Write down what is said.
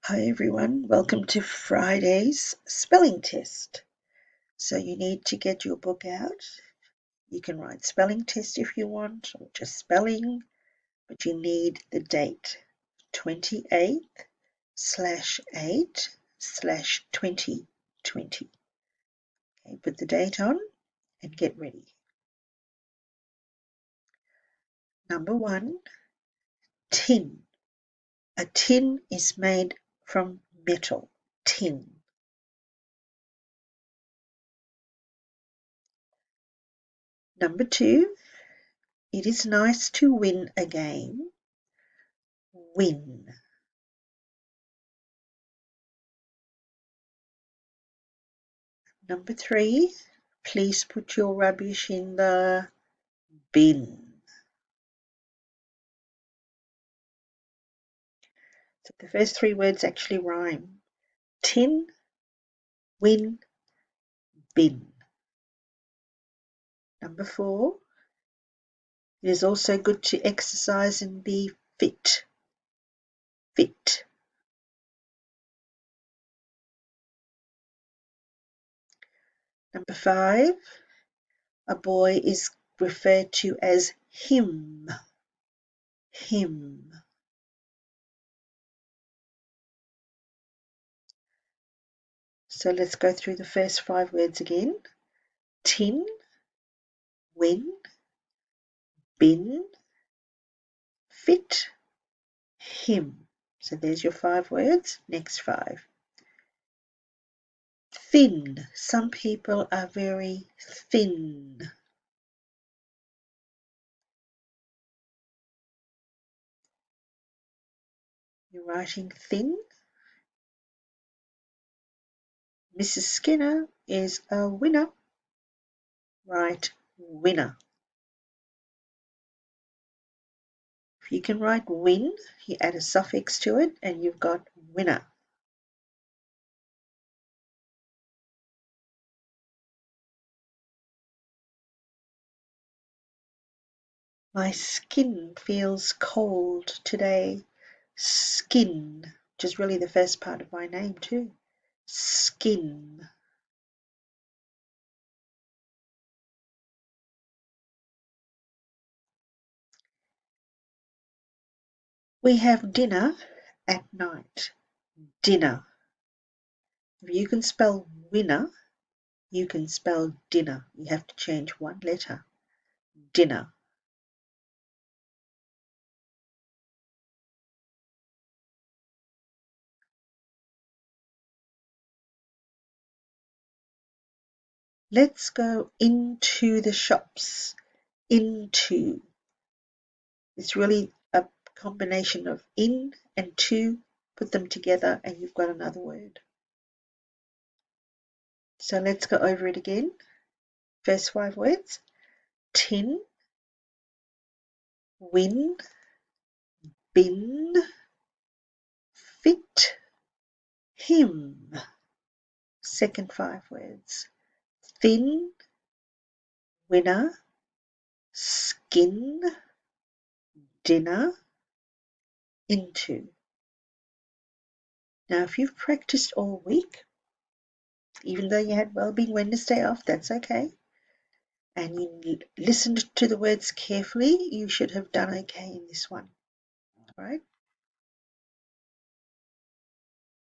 Hi everyone, welcome to Friday's spelling test. So you need to get your book out. You can write spelling test if you want, or just spelling, but you need the date, 28/8/2020. Okay, put the date on and get ready. Number 1, tin. A tin is made from metal, tin. Number 2, it is nice to win a game, win. Number 3, please put your rubbish in the bin. So the first 3 words actually rhyme. Tin, win, bin. Number 4, it is also good to exercise and be fit. Fit. Number 5, a boy is referred to as him. Him. So let's go through the first 5 words again. Tin, win, bin, fit, him. So there's your 5 words. Next 5. Thin. Some people are very thin. You're writing thin. Mrs. Skinner is a winner. Write winner. If you can write win, you add a suffix to it and you've got winner. My skin feels cold today. Skin, which is really the first part of my name too. Skin. We have dinner at night. Dinner. If you can spell winner, you can spell dinner. You have to change one letter. Dinner. Let's go into the shops. Into. It's really a combination of in and to. Put them together and you've got another word. So let's go over it again. First 5 words. Tin, win, bin, fit, him. Second 5 words. Thin, winner, skin, dinner, into. Now, if you've practiced all week, even though you had Wellbeing Wednesday off, that's okay, and you listened to the words carefully, you should have done okay in this one. All right?